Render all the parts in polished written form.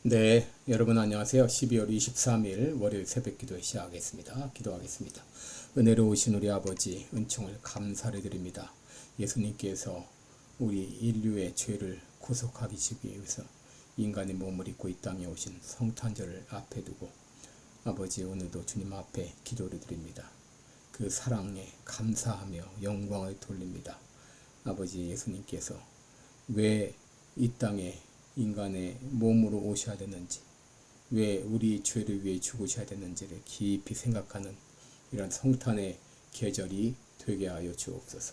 네, 여러분 안녕하세요. 12월 23일 월요일 새벽 기도 시작하겠습니다. 기도하겠습니다. 은혜로우신 우리 아버지 은총을 감사를 드립니다. 예수님께서 우리 인류의 죄를 구속하기 위해서 인간의 몸을 입고 이 땅에 오신 성탄절을 앞에 두고 아버지 오늘도 주님 앞에 기도를 드립니다. 그 사랑에 감사하며 영광을 돌립니다. 아버지 예수님께서 왜 이 땅에 인간의 몸으로 오셔야 되는지, 왜 우리 죄를 위해 죽으셔야 되는지를 깊이 생각하는 이런 성탄의 계절이 되게 하여 주옵소서.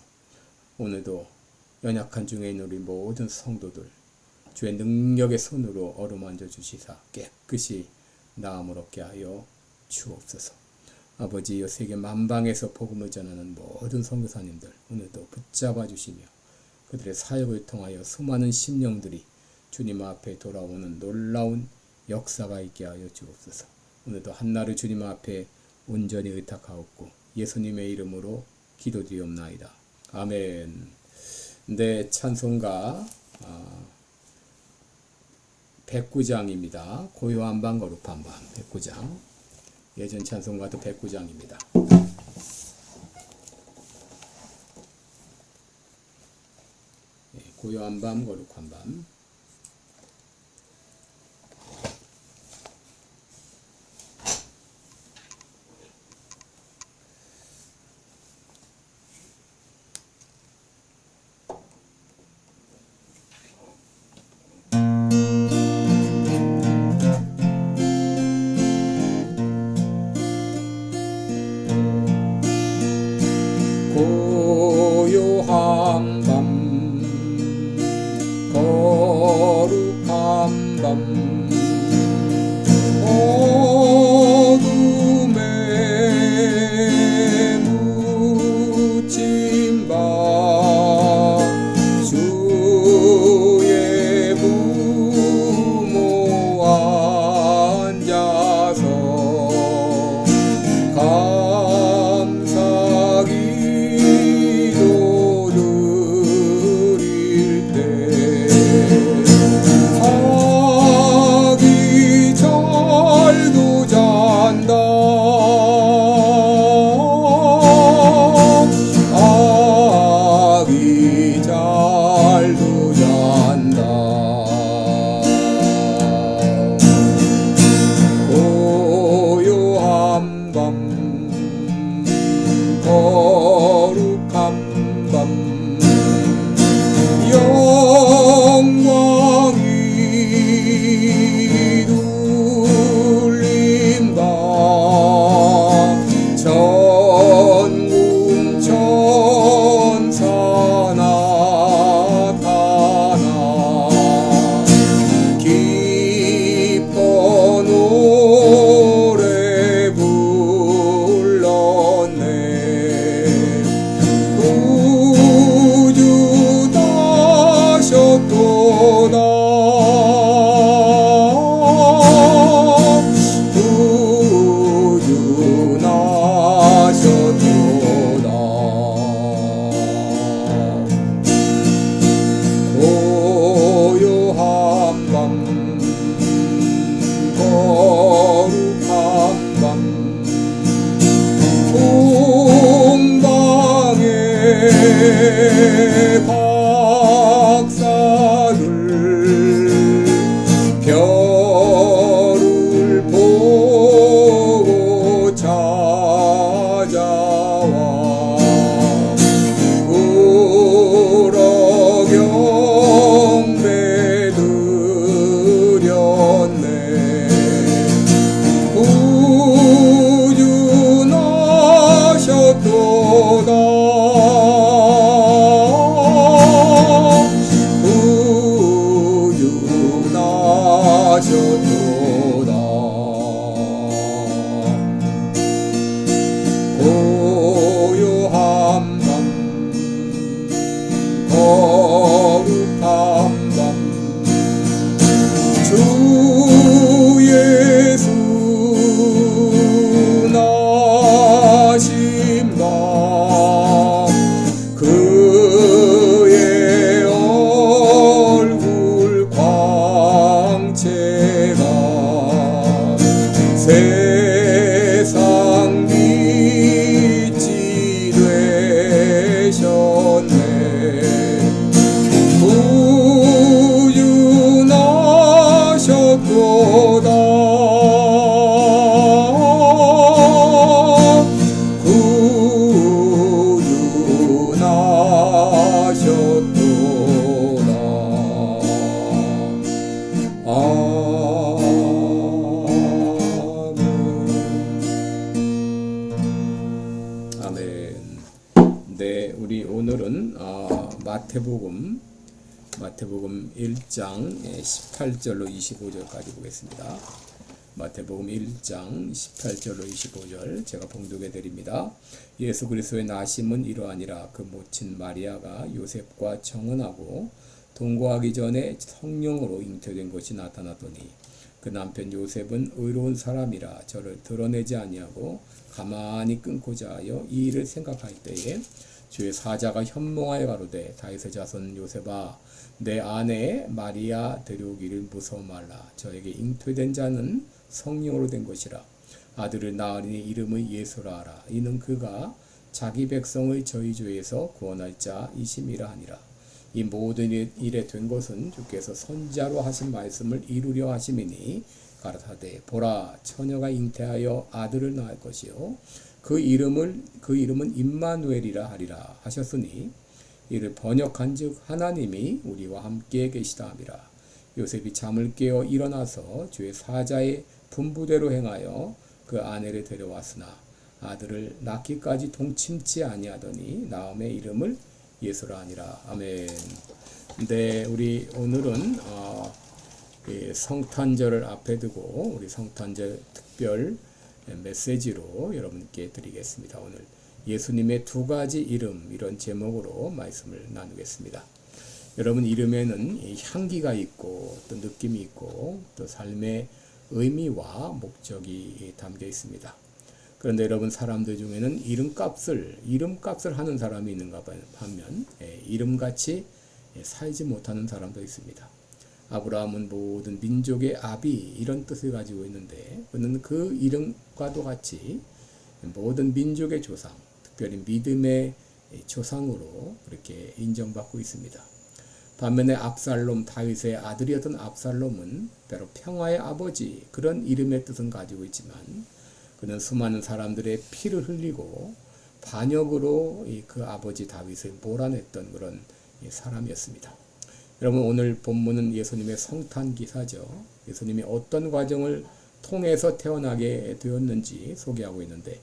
오늘도 연약한 중에 있는 우리 모든 성도들 주의 능력의 손으로 어루만져 주시사 깨끗이 나음을 얻게 하여 주옵소서. 아버지 이 세계 만방에서 복음을 전하는 모든 선교사님들 오늘도 붙잡아 주시며 그들의 사역을 통하여 수많은 심령들이 주님 앞에 돌아오는 놀라운 역사가 있게 하여 주옵소서. 오늘도 한나를 주님 앞에 온전히 의탁하옵고 예수님의 이름으로 기도드리옵나이다. 아멘. 네, 찬송가 109장입니다. 고요한방 거룩한방 109장. 예전 찬송가도 109장입니다. 고요한 밤 거룩한 밤. 고요한 밤 거룩한 밤 어둠에 묻힌 밤 주의 부모 앉아서 감사 기도 드릴 때 마태복음 1장 18절로 25절까지 보겠습니다. 마태복음 1장 18절로 25절 제가 봉독해 드립니다. 예수 그리스도의 나심은 이러하니라. 그 모친 마리아가 요셉과 정혼하고 동거하기 전에 성령으로 잉태된 것이 나타났더니 그 남편 요셉은 의로운 사람이라 저를 드러내지 아니하고 가만히 끊고자 하여 이 일을 생각할 때에 주의 사자가 현몽하여 가로되 다윗의 자손 요셉아 내 아내 마리아 데려오기를 무서워 말라. 저에게 잉태된 자는 성령으로 된 것이라. 아들을 낳으니 이름을 예수라 하라. 이는 그가 자기 백성을 저희 죄에서 구원할 자이심이라 하니라. 이 모든 일에 된 것은 주께서 선지자로 하신 말씀을 이루려 하심이니 가라사대 보라 처녀가 잉태하여 아들을 낳을 것이요 그 이름은 임마누엘이라 하리라 하셨으니 이를 번역한즉 하나님이 우리와 함께 계시다 함이라. 요셉이 잠을 깨어 일어나서 주의 사자의 분부대로 행하여 그 아내를 데려왔으나 아들을 낳기까지 동침치 아니하더니 나음의 이름을 예수라 하니라. 아멘. 네, 우리 오늘은 성탄절을 앞에 두고 우리 성탄절 특별 메시지로 여러분께 드리겠습니다. 오늘 예수님의 두 가지 이름 이런 제목으로 말씀을 나누겠습니다. 여러분 이름에는 향기가 있고 또 느낌이 있고 또 삶의 의미와 목적이 담겨 있습니다. 그런데 여러분 사람들 중에는 이름값을 하는 사람이 있는가 하면 이름같이 살지 못하는 사람도 있습니다. 아브라함은 모든 민족의 아비 이런 뜻을 가지고 있는데 그는 그 이름과도 같이 모든 민족의 조상, 특별히 믿음의 조상으로 그렇게 인정받고 있습니다. 반면에 압살롬, 다윗의 아들이었던 압살롬은 바로 평화의 아버지 그런 이름의 뜻은 가지고 있지만 그는 수많은 사람들의 피를 흘리고 반역으로 그 아버지 다윗을 몰아냈던 그런 사람이었습니다. 여러분 오늘 본문은 예수님의 성탄 기사죠. 예수님이 어떤 과정을 통해서 태어나게 되었는지 소개하고 있는데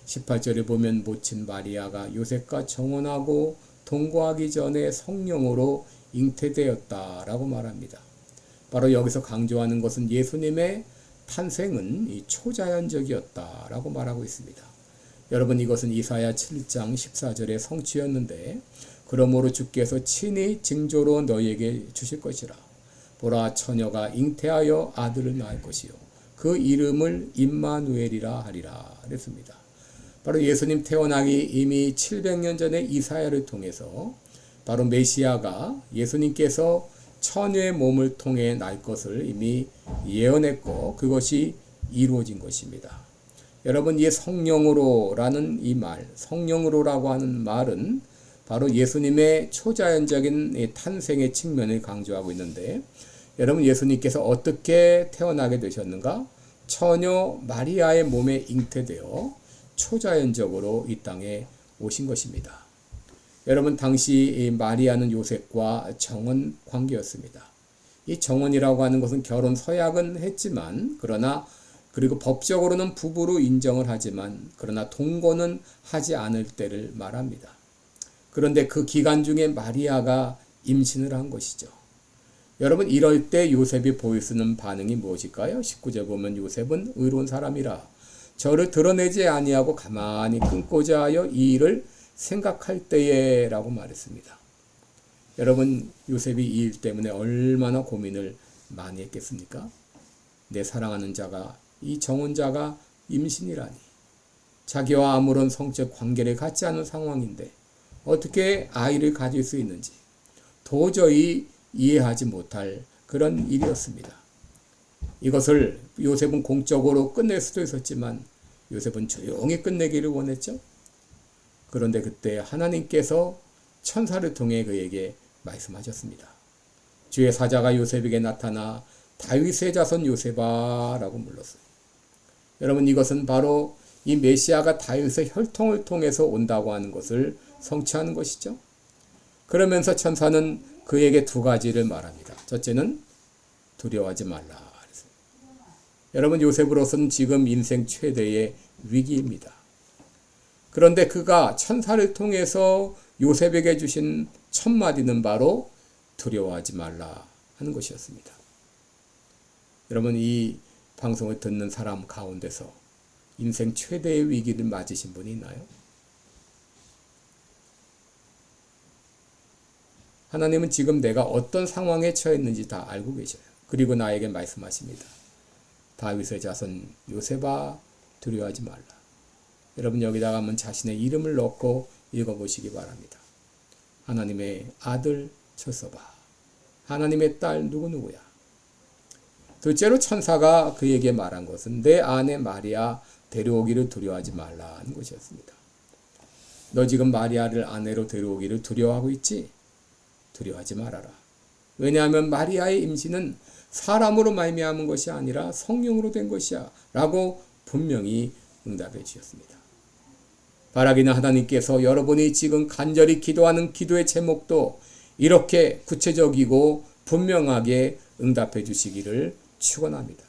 18절에 보면 모친 마리아가 요셉과 정혼하고 동거하기 전에 성령으로 잉태되었다라고 말합니다. 바로 여기서 강조하는 것은 예수님의 탄생은 초자연적이었다라고 말하고 있습니다. 여러분 이것은 이사야 7장 14절의 성취였는데 그러므로 주께서 친히 징조로 너희에게 주실 것이라. 보라 처녀가 잉태하여 아들을 낳을 것이요 그 이름을 임마누엘이라 하리라 그랬습니다. 바로 예수님 태어나기 이미 700년 전에 이사야를 통해서 바로 메시아가 예수님께서 처녀의 몸을 통해 날 것을 이미 예언했고 그것이 이루어진 것입니다. 여러분 이 성령으로라는 이 말, 성령으로라고 하는 말은 바로 예수님의 초자연적인 탄생의 측면을 강조하고 있는데 여러분 예수님께서 어떻게 태어나게 되셨는가? 처녀 마리아의 몸에 잉태되어 초자연적으로 이 땅에 오신 것입니다. 여러분 당시 마리아는 요셉과 정혼 관계였습니다. 이 정혼이라고 하는 것은 결혼 서약은 했지만 그리고 법적으로는 부부로 인정을 하지만 그러나 동거는 하지 않을 때를 말합니다. 그런데 그 기간 중에 마리아가 임신을 한 것이죠. 여러분 이럴 때 요셉이 보여주는 반응이 무엇일까요? 19절 보면 요셉은 의로운 사람이라 저를 드러내지 아니하고 가만히 끊고자 하여 이 일을 생각할 때에 라고 말했습니다. 여러분 요셉이 이 일 때문에 얼마나 고민을 많이 했겠습니까? 내 사랑하는 자가 이 정혼자가 임신이라니 자기와 아무런 성적 관계를 갖지 않은 상황인데 어떻게 아이를 가질 수 있는지 도저히 이해하지 못할 그런 일이었습니다. 이것을 요셉은 공적으로 끝낼 수도 있었지만 요셉은 조용히 끝내기를 원했죠. 그런데 그때 하나님께서 천사를 통해 그에게 말씀하셨습니다. 주의 사자가 요셉에게 나타나 다윗의 자손 요셉아 라고 불렀어요. 여러분 이것은 바로 이 메시아가 다윗의 혈통을 통해서 온다고 하는 것을 성취하는 것이죠. 그러면서 천사는 그에게 두 가지를 말합니다. 첫째는 두려워하지 말라. 여러분 요셉으로서는 지금 인생 최대의 위기입니다. 그런데 그가 천사를 통해서 요셉에게 주신 첫 마디는 바로 두려워하지 말라 하는 것이었습니다. 여러분, 이 방송을 듣는 사람 가운데서 인생 최대의 위기를 맞으신 분이 있나요? 하나님은 지금 내가 어떤 상황에 처했는지 다 알고 계셔요. 그리고 나에게 말씀하십니다. 다윗의 자손 요셉아, 두려워하지 말라. 여러분, 여기다가 한번 자신의 이름을 넣고 읽어보시기 바랍니다. 하나님의 아들 쳤어봐. 하나님의 딸 누구누구야. 둘째로 천사가 그에게 말한 것은 내 아내 마리아 데려오기를 두려워하지 말라는 것이었습니다. 너 지금 마리아를 아내로 데려오기를 두려워하고 있지? 두려워하지 말아라. 왜냐하면 마리아의 임신은 사람으로 말미암은 것이 아니라 성령으로 된 것이야 라고 분명히 응답해 주셨습니다. 바라기는 하나님께서 여러분이 지금 간절히 기도하는 기도의 제목도 이렇게 구체적이고 분명하게 응답해 주시기를 축원합니다.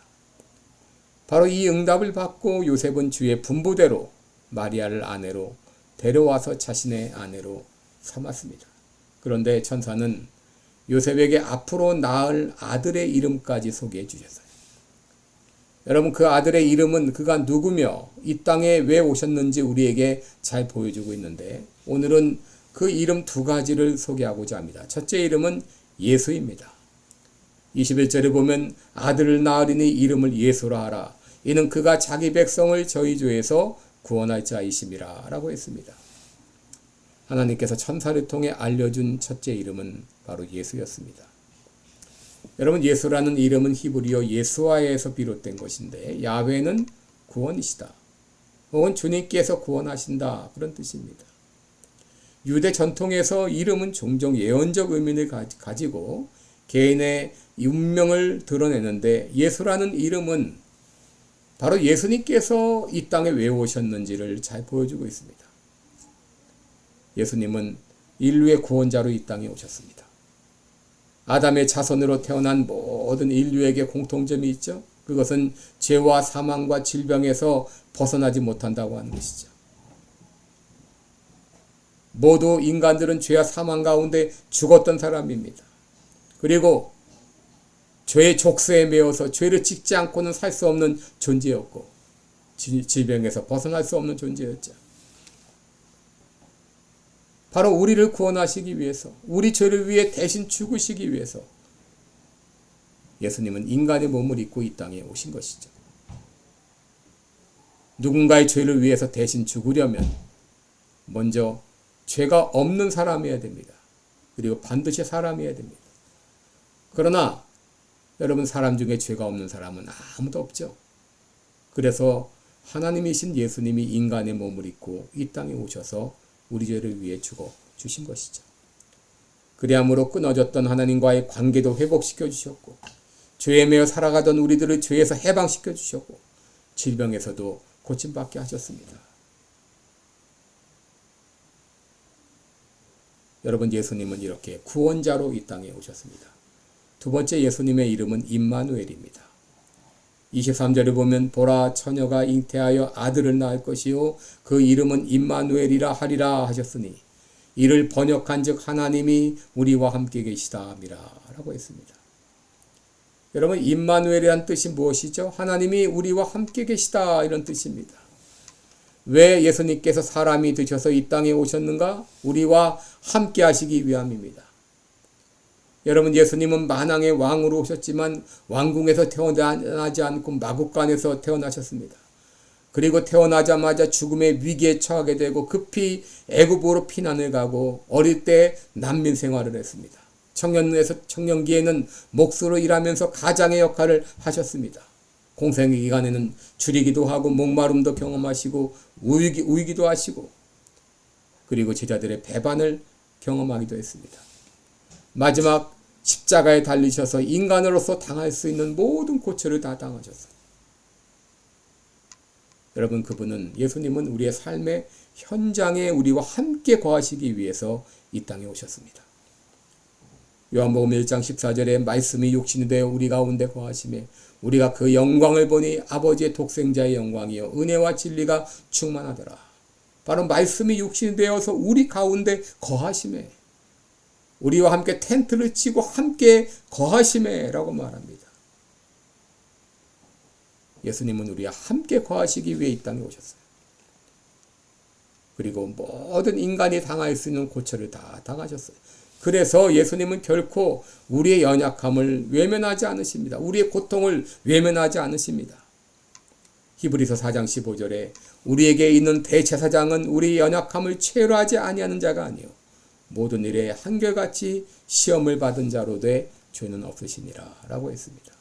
바로 이 응답을 받고 요셉은 주의 분부대로 마리아를 아내로 데려와서 자신의 아내로 삼았습니다. 그런데 천사는 요셉에게 앞으로 낳을 아들의 이름까지 소개해 주셨어요. 여러분, 그 아들의 이름은 그가 누구며 이 땅에 왜 오셨는지 우리에게 잘 보여주고 있는데, 오늘은 그 이름 두 가지를 소개하고자 합니다. 첫째 이름은 예수입니다. 21절에 보면 아들을 낳으리니 이름을 예수라 하라. 이는 그가 자기 백성을 저희 죄에서 구원할 자이심이라 라고 했습니다. 하나님께서 천사를 통해 알려준 첫째 이름은 바로 예수였습니다. 여러분, 예수라는 이름은 히브리어 예수아에서 비롯된 것인데 야훼는 구원이시다. 혹은 주님께서 구원하신다, 그런 뜻입니다. 유대 전통에서 이름은 종종 예언적 의미를 가지고 개인의 운명을 드러내는데, 예수라는 이름은 바로 예수님께서 이 땅에 왜 오셨는지를 잘 보여주고 있습니다. 예수님은 인류의 구원자로 이 땅에 오셨습니다. 아담의 자손으로 태어난 모든 인류에게 공통점이 있죠. 그것은 죄와 사망과 질병에서 벗어나지 못한다고 하는 것이죠. 모두 인간들은 죄와 사망 가운데 죽었던 사람입니다. 그리고 죄의 족쇄에 매여서 죄를 짓지 않고는 살 수 없는 존재였고, 질병에서 벗어날 수 없는 존재였죠. 바로 우리를 구원하시기 위해서, 우리 죄를 위해 대신 죽으시기 위해서 예수님은 인간의 몸을 입고 이 땅에 오신 것이죠. 누군가의 죄를 위해서 대신 죽으려면 먼저 죄가 없는 사람이어야 됩니다. 그리고 반드시 사람이어야 됩니다. 그러나 여러분, 사람 중에 죄가 없는 사람은 아무도 없죠. 그래서 하나님이신 예수님이 인간의 몸을 입고 이 땅에 오셔서 우리 죄를 위해 죽어 주신 것이죠. 그리함으로 끊어졌던 하나님과의 관계도 회복시켜 주셨고, 죄에 매여 살아가던 우리들을 죄에서 해방시켜 주셨고, 질병에서도 고침받게 하셨습니다. 여러분, 예수님은 이렇게 구원자로 이 땅에 오셨습니다. 두 번째 예수님의 이름은 임마누엘입니다. 23절에 보면 보라, 처녀가 잉태하여 아들을 낳을 것이요 그 이름은 임마누엘이라 하리라 하셨으니 이를 번역한즉 하나님이 우리와 함께 계시다미라 라고 했습니다. 여러분, 임마누엘이란 뜻이 무엇이죠? 하나님이 우리와 함께 계시다, 이런 뜻입니다. 왜 예수님께서 사람이 되셔서 이 땅에 오셨는가? 우리와 함께 하시기 위함입니다. 여러분, 예수님은 만왕의 왕으로 오셨지만 왕궁에서 태어나지 않고 마국간에서 태어나셨습니다. 그리고 태어나자마자 죽음의 위기에 처하게 되고 급히 애굽으로 피난을 가고 어릴 때 난민 생활을 했습니다. 청년기에는 목수로 일하면서 가장의 역할을 하셨습니다. 공생의 기간에는 줄이기도 하고 목마름도 경험하시고 우이기도 하시고, 그리고 제자들의 배반을 경험하기도 했습니다. 마지막 십자가에 달리셔서 인간으로서 당할 수 있는 모든 고초를 다 당하셨어요. 여러분, 그분은, 예수님은 우리의 삶의 현장에 우리와 함께 거하시기 위해서 이 땅에 오셨습니다. 요한복음 1장 14절에 말씀이 육신이 되어 우리 가운데 거하시매 우리가 그 영광을 보니 아버지의 독생자의 영광이요 은혜와 진리가 충만하더라. 바로 말씀이 육신이 되어서 우리 가운데 거하심에, 우리와 함께 텐트를 치고 함께 거하심에 라고 말합니다. 예수님은 우리와 함께 거하시기 위해 이 땅에 오셨어요. 그리고 모든 인간이 당할 수 있는 고초를 다 당하셨어요. 그래서 예수님은 결코 우리의 연약함을 외면하지 않으십니다. 우리의 고통을 외면하지 않으십니다. 히브리서 4장 15절에 우리에게 있는 대제사장은 우리의 연약함을 체류하지 아니하는 자가 아니요 모든 일에 한결같이 시험을 받은 자로 돼 죄는 없으시니라 라고 했습니다.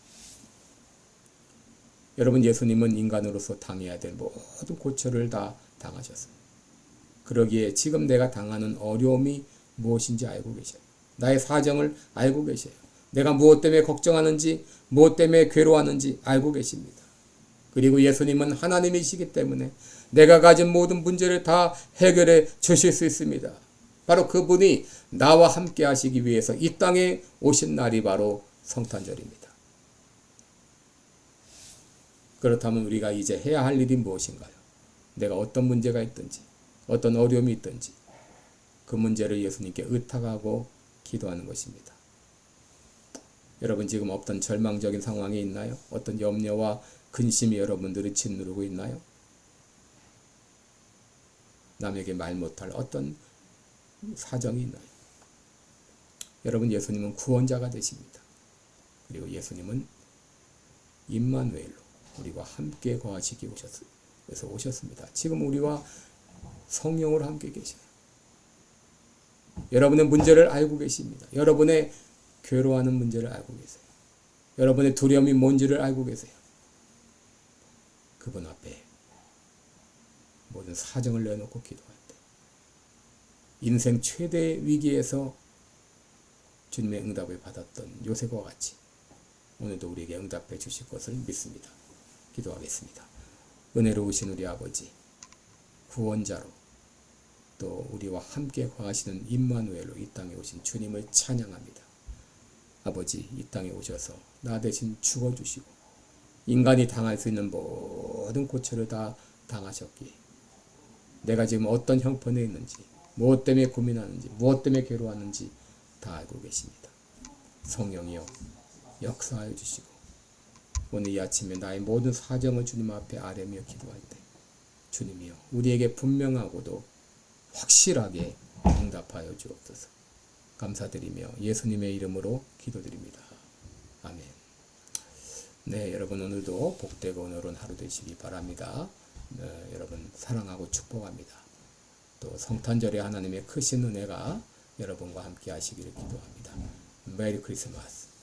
여러분, 예수님은 인간으로서 당해야 될 모든 고초를 다 당하셨어요. 그러기에 지금 내가 당하는 어려움이 무엇인지 알고 계셔요. 나의 사정을 알고 계셔요. 내가 무엇 때문에 걱정하는지, 무엇 때문에 괴로워하는지 알고 계십니다. 그리고 예수님은 하나님이시기 때문에 내가 가진 모든 문제를 다 해결해 주실 수 있습니다. 바로 그분이 나와 함께 하시기 위해서 이 땅에 오신 날이 바로 성탄절입니다. 그렇다면 우리가 이제 해야 할 일이 무엇인가요? 내가 어떤 문제가 있든지, 어떤 어려움이 있든지 그 문제를 예수님께 의탁하고 기도하는 것입니다. 여러분, 지금 어떤 절망적인 상황이 있나요? 어떤 염려와 근심이 여러분들을 짓누르고 있나요? 남에게 말 못할 어떤 사정이 있나요? 여러분, 예수님은 구원자가 되십니다. 그리고 예수님은 임마누엘로 우리와 함께 거하시기 위해서 오셨습니다. 지금 우리와 성령으로 함께 계셔요. 여러분의 문제를 알고 계십니다. 여러분의 괴로워하는 문제를 알고 계세요. 여러분의 두려움이 뭔지를 알고 계세요. 그분 앞에 모든 사정을 내놓고 기도할 때 인생 최대의 위기에서 주님의 응답을 받았던 요셉과 같이 오늘도 우리에게 응답해 주실 것을 믿습니다. 기도하겠습니다. 은혜로우신 우리 아버지, 구원자로 또 우리와 함께 거하시는 임마누엘로 이 땅에 오신 주님을 찬양합니다. 아버지, 이 땅에 오셔서 나 대신 죽어주시고 인간이 당할 수 있는 모든 고초를 다 당하셨기에 내가 지금 어떤 형편에 있는지, 무엇 때문에 고민하는지, 무엇 때문에 괴로워하는지 다 알고 계십니다. 성령이여 역사하여 주시고 오늘 이 아침에 나의 모든 사정을 주님 앞에 아뢰며 기도할 때 주님이여 우리에게 분명하고도 확실하게 응답하여 주옵소서. 감사드리며 예수님의 이름으로 기도드립니다. 아멘. 네, 여러분 오늘도 복되고 은혜로운 하루 되시기 바랍니다. 여러분 사랑하고 축복합니다. 또 성탄절에 하나님의 크신 은혜가 여러분과 함께 하시기를 기도합니다. 메리 크리스마스.